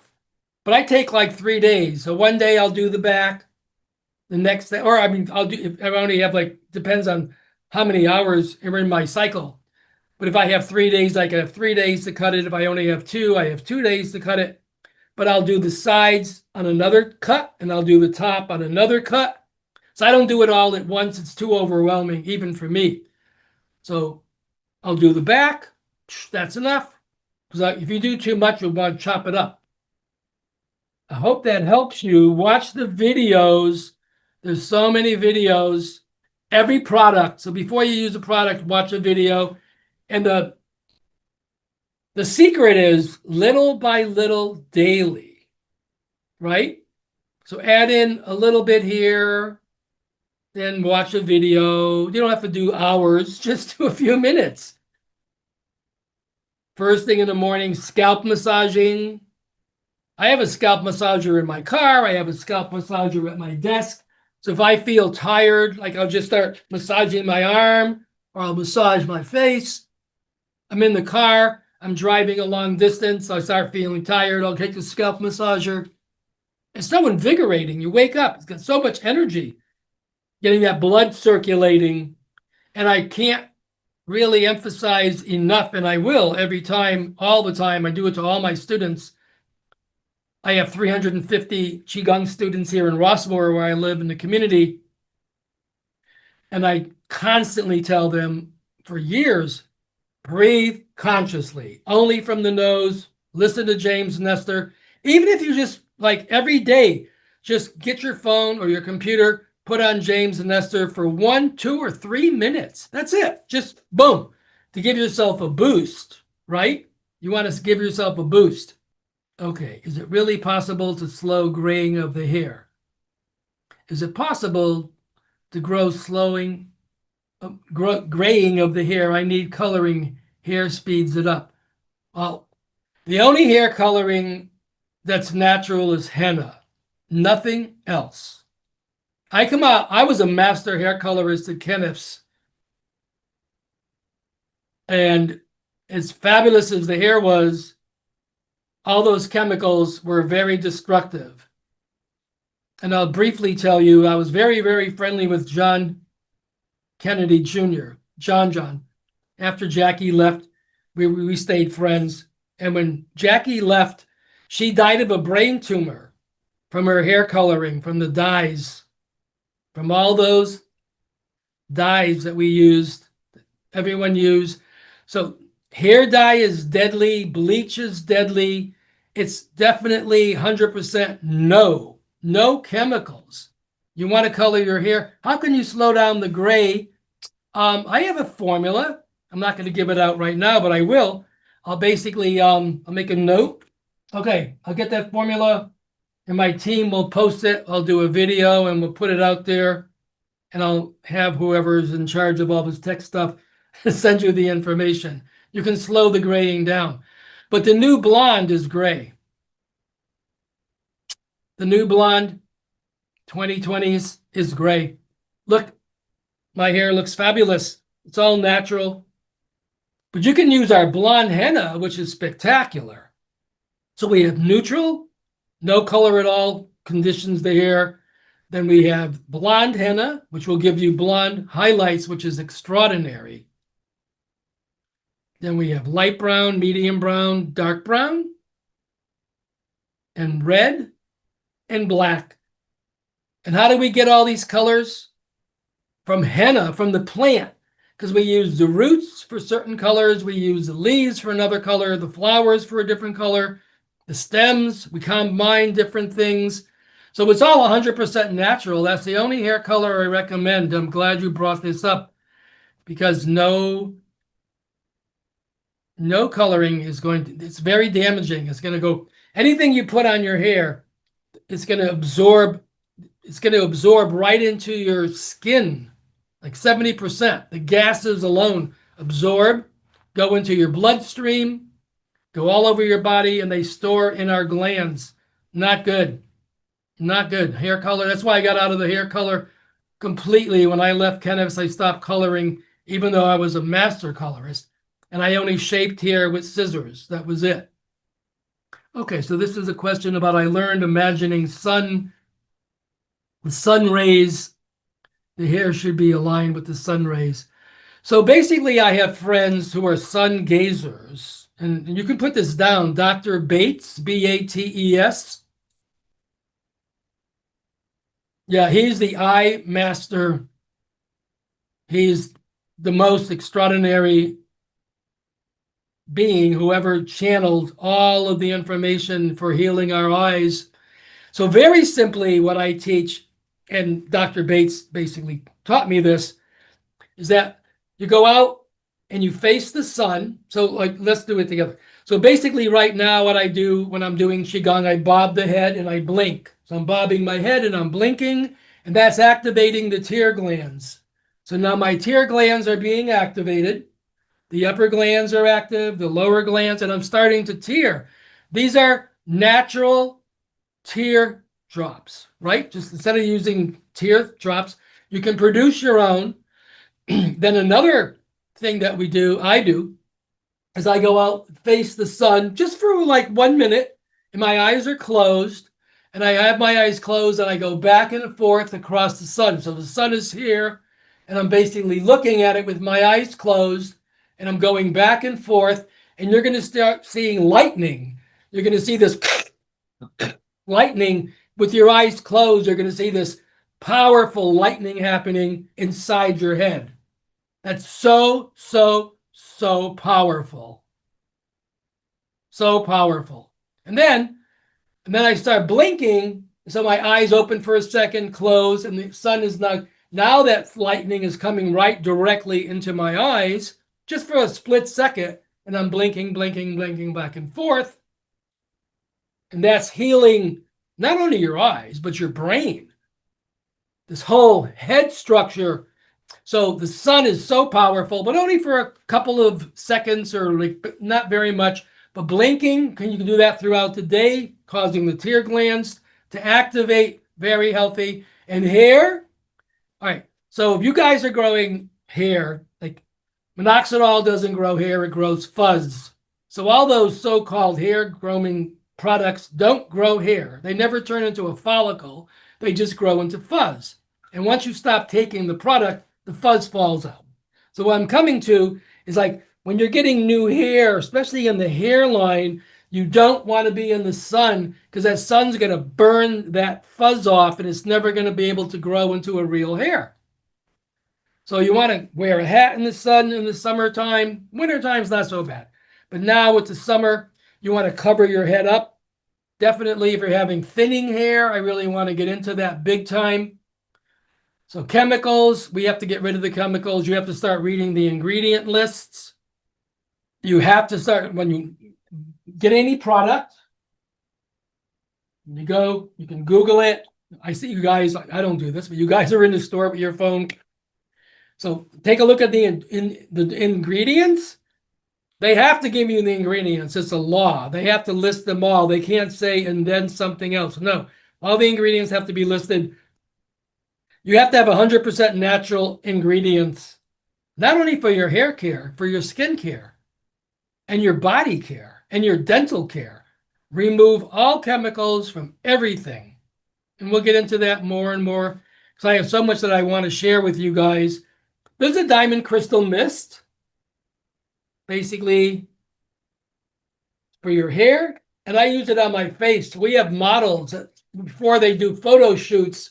Speaker 1: but I take like 3 days. So one day I'll do the back, the next day, or I mean, I'll do, if I only have like, depends on how many hours are in my cycle. But if I have 3 days, I can have 3 days to cut it. If I only have two, I have 2 days to cut it. But I'll do the sides on another cut, and I'll do the top on another cut. So I don't do it all at once. It's too overwhelming, even for me. So I'll do the back. That's enough. Because if you do too much, you'll want to chop it up. I hope that helps you. Watch the videos. There's so many videos. Every product. So before you use a product, watch a video. And the secret is little by little daily, right? So add in a little bit here, then watch a video. You don't have to do hours, just do a few minutes. First thing in the morning, scalp massaging. I have a scalp massager in my car. I have a scalp massager at my desk. So if I feel tired, like I'll just start massaging my arm, or I'll massage my face. I'm in the car. I'm driving a long distance. I start feeling tired. I'll take the scalp massager. It's so invigorating. You wake up. It's got so much energy, getting that blood circulating. And I can't really emphasize enough, and I will every time, all the time. I do it to all my students. I have 350 Qigong students here in Rossmore, where I live in the community. And I constantly tell them for years, breathe consciously, only from the nose, listen to James Nestor. Even if you just like every day, just get your phone or your computer, put on James Nestor for 1, 2, or 3 minutes. That's it. Just boom, to give yourself a boost, right? You want to give yourself a boost. Okay, is it really possible to slow graying of the hair? Is it possible to graying of the hair? I need coloring. Hair speeds it up. Well, the only hair coloring that's natural is henna. Nothing else. I was a master hair colorist at Kenneth's. And as fabulous as the hair was, all those chemicals were very destructive. And I'll briefly tell you, I was very, very friendly with John Kennedy Jr., John. After Jackie left, we stayed friends. And when Jackie left, she died of a brain tumor from her hair coloring, from the dyes, from all those dyes that we used, everyone used. So Hair dye is deadly. Bleach is deadly. It's definitely 100% no chemicals. You want to color your hair. How can you slow down the gray? I have a formula. I'm not going to give it out right now, but I will. I'll basically I'll make a note. Okay, I'll get that formula and my team will post it. I'll do a video and we'll put it out there, and I'll have whoever's in charge of all this tech stuff send you the information. You can slow the graying down. But the new blonde is gray. The new blonde 2020s is gray. Look, my hair looks fabulous. It's all natural. But you can use our blonde henna, which is spectacular. So we have neutral, no color at all, conditions the hair. Then we have blonde henna, which will give you blonde highlights, which is extraordinary. Then we have light brown, medium brown, dark brown, and red and black. And how do we get all these colors? From henna, from the plant, because we use the roots for certain colors, we use the leaves for another color, the flowers for a different color, the stems, we combine different things. So it's all 100% natural. That's the only hair color I recommend. I'm glad you brought this up, because no coloring is going to, it's very damaging. It's going to go, anything you put on your hair, it's going to absorb right into your skin. Like 70%. The gases alone absorb, go into your bloodstream, go all over your body, and they store in our glands. Not good. Not good. Hair color. That's why I got out of the hair color completely. When I left Kenneth's, I stopped coloring, even though I was a master colorist. And I only shaped hair with scissors. That was it. Okay, so this is a question about, I learned imagining the sun rays. The hair should be aligned with the sun rays. So basically, I have friends who are sun gazers. And you can put this down. Dr. Bates, Bates. Yeah, he's the eye master. He's the most extraordinary being who ever channeled all of the information for healing our eyes. So very simply, what I teach, and Dr. Bates basically taught me this, is that you go out and you face the sun. So like, let's do it together. So basically right now, what I do when I'm doing Qigong, I bob the head and I blink. So I'm bobbing my head and I'm blinking, and that's activating the tear glands. So now my tear glands are being activated. The upper glands are active, the lower glands, and I'm starting to tear. These are natural tear drops, right? Just instead of using tear drops, you can produce your own. Then another thing that I do, is I go out, face the sun just for like 1 minute, and my eyes are closed, and I have my eyes closed, and I go back and forth across the sun. So the sun is here, and I'm basically looking at it with my eyes closed, and I'm going back and forth, and you're going to start seeing lightning. You're going to see this lightning with your eyes closed. You're going to see this powerful lightning happening inside your head. That's so powerful. So powerful. And then I start blinking. So my eyes open for a second, close, and the sun is now that lightning is coming right directly into my eyes, just for a split second, and I'm blinking back and forth. And that's healing not only your eyes, but your brain. This whole head structure. So the sun is so powerful, but only for a couple of seconds, or like not very much. But blinking, you can do that throughout the day, causing the tear glands to activate, very healthy. And hair, all right, so if you guys are growing hair, like minoxidil doesn't grow hair, it grows fuzz. So all those so-called hair growing products don't grow hair. They never turn into a follicle. They just grow into fuzz. And once you stop taking the product, the fuzz falls out. So what I'm coming to is, like, when you're getting new hair, especially in the hairline, you don't want to be in the sun, because that sun's going to burn that fuzz off, and it's never going to be able to grow into a real hair. So you want to wear a hat in the sun in the summertime. Wintertime's not so bad. But now with the summer, you want to cover your head up. Definitely if you're having thinning hair, I really want to get into that big time. So chemicals, we have to get rid of the chemicals. You have to start reading the ingredient lists. You have to start, when you get any product, you go, you can Google it. I see you guys, I don't do this, but you guys are in the store with your phone. So take a look at the ingredients. They have to give you the ingredients. It's a law. They have to list them all. They can't say and then something else. No, all the ingredients have to be listed. You have to have 100% natural ingredients, not only for your hair care, for your skin care and your body care and your dental care. Remove all chemicals from everything. And we'll get into that more and more because I have so much that I want to share with you guys. There's a diamond crystal mist, basically for your hair, and I use it on my face. We have models that before they do photo shoots,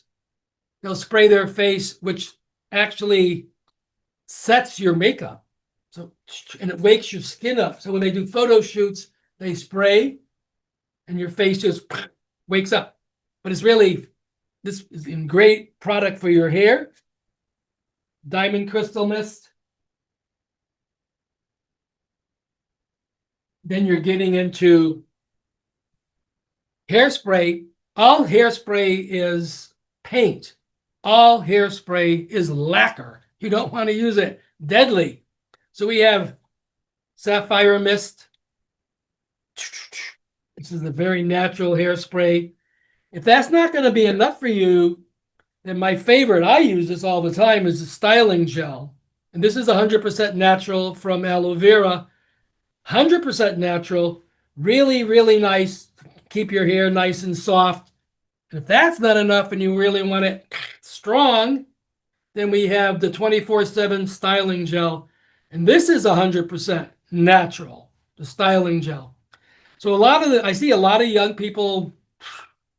Speaker 1: they'll spray their face, which actually sets your makeup. So, and it wakes your skin up. So when they do photo shoots, they spray and your face just wakes up. But it's really, this is a great product for your hair. Diamond crystal mist. Then you're getting into hairspray. All hairspray is paint. All hairspray is lacquer. You don't want to use it. Deadly. So we have sapphire mist. This is a very natural hairspray. If that's not going to be enough for you, then my favorite, I use this all the time, is the styling gel. And this is 100% natural from aloe vera. 100% natural. Really, really nice. Keep your hair nice and soft. And if that's not enough and you really want it strong, then we have the 24/7 styling gel. And this is 100% natural, the styling gel. So I see a lot of young people,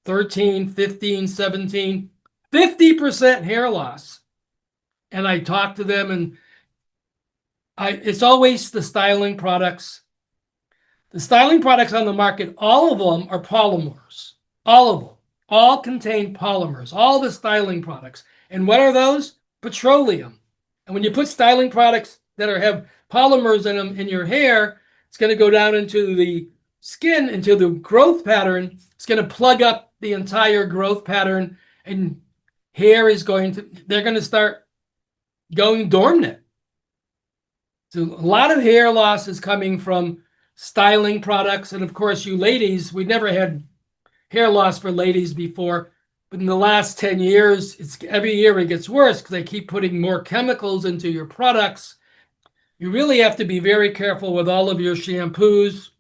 Speaker 1: 13, 15, 17, 50% hair loss. And I talk to them and it's always the styling products. The styling products on the market, all of them are polymers. All of them. All contain polymers. All the styling products. And what are those? Petroleum. And when you put styling products that have polymers in them in your hair, it's going to go down into the skin, into the growth pattern. It's going to plug up the entire growth pattern, and hair is they're going to start going dormant. So a lot of hair loss is coming from styling products. And of course, you ladies, we never had hair loss for ladies before, but in the last 10 years, every year it gets worse because they keep putting more chemicals into your products. You really have to be very careful with all of your shampoos.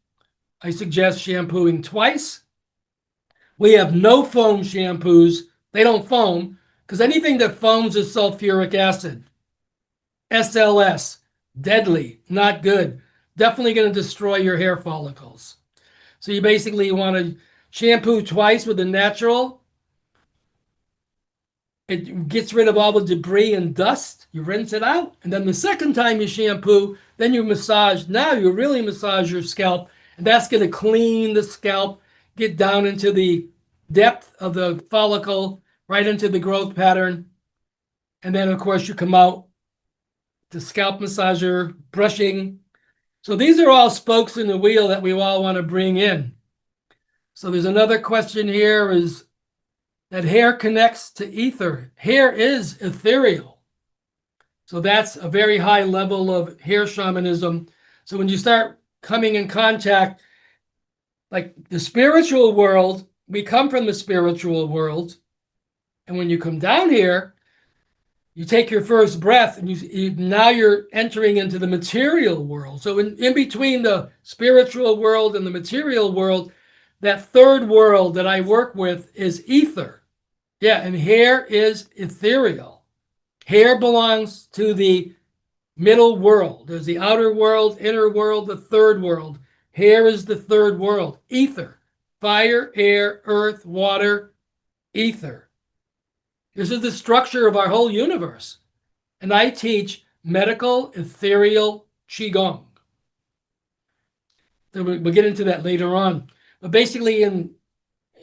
Speaker 1: I suggest shampooing twice. We have no foam shampoos. They don't foam because anything that foams is sulfuric acid. SLS, deadly, not good. Definitely going to destroy your hair follicles. So you basically want to shampoo twice with the natural. It gets rid of all the debris and dust. You rinse it out. And then the second time you shampoo, then you massage. Now you really massage your scalp. And that's going to clean the scalp, get down into the depth of the follicle, right into the growth pattern. And then, of course, you come out, the scalp massager, brushing. So these are all spokes in the wheel that we all want to bring in. So there's another question here, is that hair connects to ether. Hair is ethereal. So that's a very high level of hair shamanism. So when you start coming in contact, like the spiritual world, we come from the spiritual world. And when you come down here, you take your first breath and now you're entering into the material world. So in between the spiritual world and the material world, that third world that I work with is ether. Yeah, and hair is ethereal. Hair belongs to the middle world. There's the outer world, inner world, the third world. Hair is the third world. Ether. Fire, air, earth, water, ether. This is the structure of our whole universe. and I teach medical ethereal qigong. So we'll get into that later on. But basically, in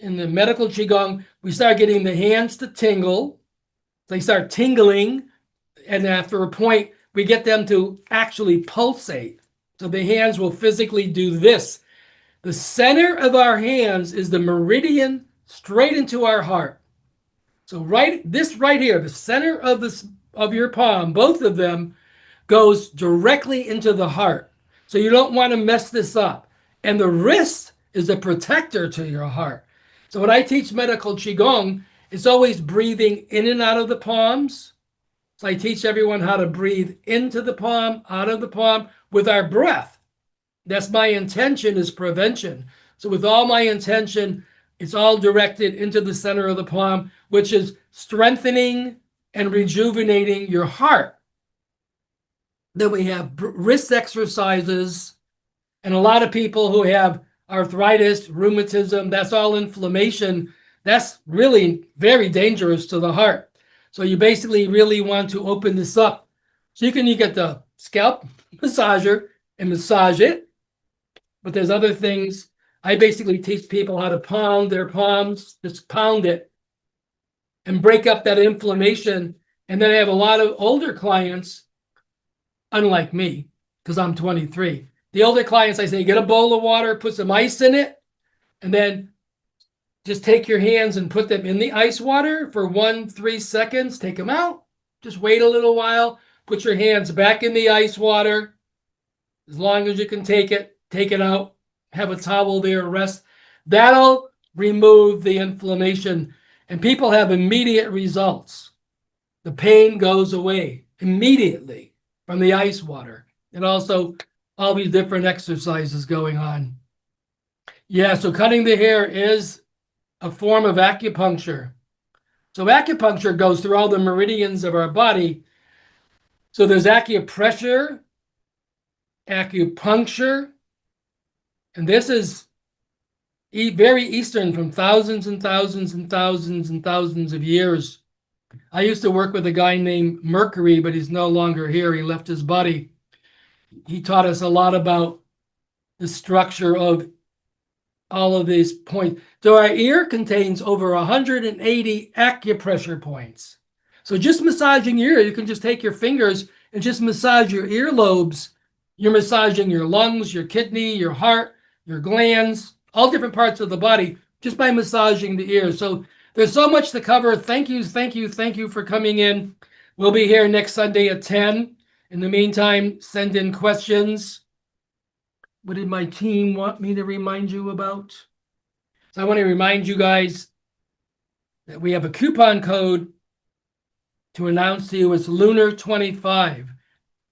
Speaker 1: the medical qigong, we start getting the hands to tingle. They start tingling, and after a point, we get them to actually pulsate. So the hands will physically do this. The center of our hands is the meridian straight into our heart. So this right here, the center of your palm, both of them goes directly into the heart. So you don't want to mess this up. And the wrist is a protector to your heart. So when I teach medical qigong, it's always breathing in and out of the palms. So I teach everyone how to breathe into the palm, out of the palm with our breath. That's my intention, is prevention. So with all my intention, it's all directed into the center of the palm, which is strengthening and rejuvenating your heart. Then we have wrist exercises, and a lot of people who have arthritis, rheumatism, that's all inflammation. That's really very dangerous to the heart. So you basically really want to open this up. So you get the scalp massager and massage it, but there's other things. I basically teach people how to pound their palms, just pound it and break up that inflammation. And then I have a lot of older clients, unlike me, because I'm 23. The older clients, I say, get a bowl of water, put some ice in it, and then just take your hands and put them in the ice water for 3 seconds. Take them out. Just wait a little while. Put your hands back in the ice water. As long as you can take it out. Have a towel there, rest. That'll remove the inflammation. And people have immediate results. The pain goes away immediately from the ice water. And also all these different exercises going on. Yeah, so cutting the hair is a form of acupuncture. So acupuncture goes through all the meridians of our body. So there's acupressure, acupuncture, and this is very Eastern, from thousands and thousands and thousands and thousands of years. I used to work with a guy named Mercury, but he's no longer here. He left his body. He taught us a lot about the structure of all of these points. So our ear contains over 180 acupressure points. So just massaging your ear, you can just take your fingers and just massage your earlobes. You're massaging your lungs, your kidney, your heart, your glands, all different parts of the body, just by massaging the ears. So there's so much to cover. Thank you for coming in. We'll be here next Sunday at 10. In the meantime, send in questions. What did my team want me to remind you about? So I want to remind you guys that we have a coupon code to announce to you. It's Lunar25.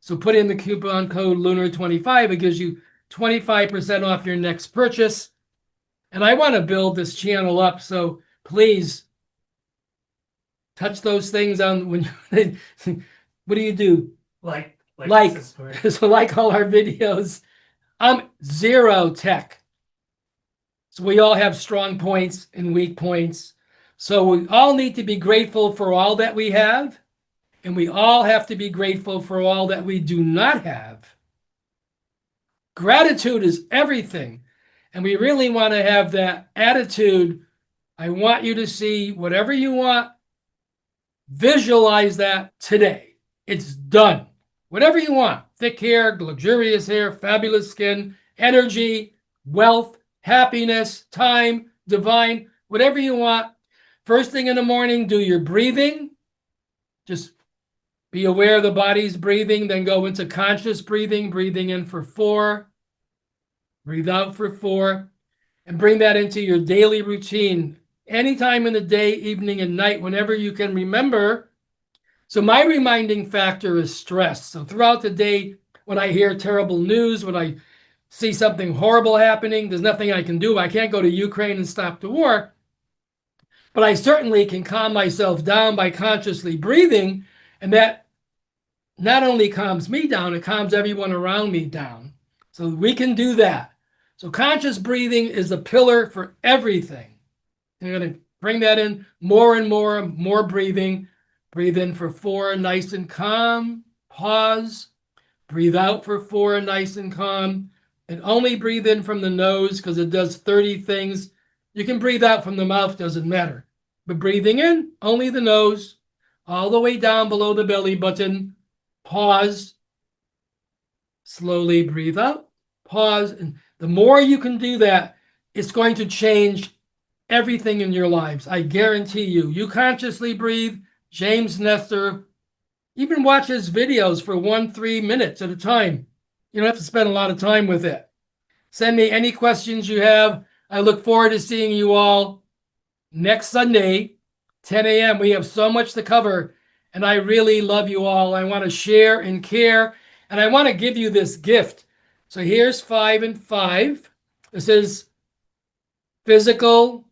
Speaker 1: So put in the coupon code Lunar25. It gives you 25% off your next purchase. And I want to build this channel up. So please touch those things on when you, what do you do?
Speaker 2: Like.
Speaker 1: So like all our videos. I'm zero tech. So we all have strong points and weak points. So we all need to be grateful for all that we have. And we all have to be grateful for all that we do not have. Gratitude is everything. And we really want to have that attitude. I want you to see whatever you want. Visualize that today. It's done. Whatever you want. Thick hair, luxurious hair, fabulous skin, energy, wealth, happiness, time, divine, whatever you want. First thing in the morning, do your breathing. Just be aware of the body's breathing, then go into conscious breathing, breathing in for 4, breathe out for 4, and bring that into your daily routine. Anytime in the day, evening, and night, whenever you can remember. So my reminding factor is stress. So throughout the day, when I hear terrible news, when I see something horrible happening, there's nothing I can do. I can't go to Ukraine and stop the war. But I certainly can calm myself down by consciously breathing. And that not only calms me down, it calms everyone around me down. So we can do that. So conscious breathing is a pillar for everything. You're going to bring that in more and more breathing. Breathe in for 4, nice and calm. Pause. Breathe out for 4, nice and calm. And only breathe in from the nose because it does 30 things. You can breathe out from the mouth, doesn't matter. But breathing in, only the nose, all the way down below the belly button. Pause. Slowly breathe out. Pause. And the more you can do that, it's going to change everything in your lives. I guarantee you. You consciously breathe. James Nestor even watch his videos for 1-3 minutes at a time. You don't have to spend a lot of time with it. Send me any questions you have. I look forward to seeing you all next Sunday, 10 a.m. We have so much to cover, and I really love you all. I want to share and care, and I want to give you this gift. So here's 5 and 5. This is physical,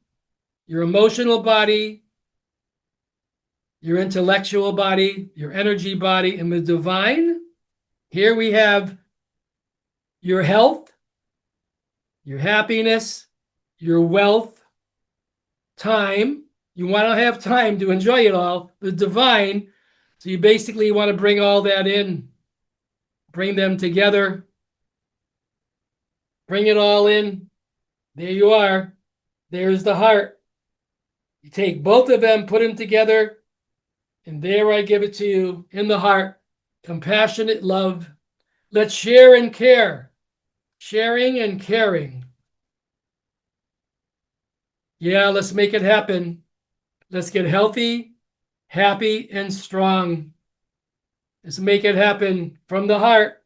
Speaker 1: your emotional body, your intellectual body, your energy body, and the divine. Here we have your health, your happiness, your wealth, time. You want to have time to enjoy it all. The divine. So you basically want to bring all that in, bring them together, bring it all in. There you are. There's the heart. You take both of them, put them together, and there I give it to you in the heart. Compassionate love. Let's share and care. Sharing and caring. Yeah, let's make it happen. Let's get healthy, happy, and strong. Let's make it happen from the heart.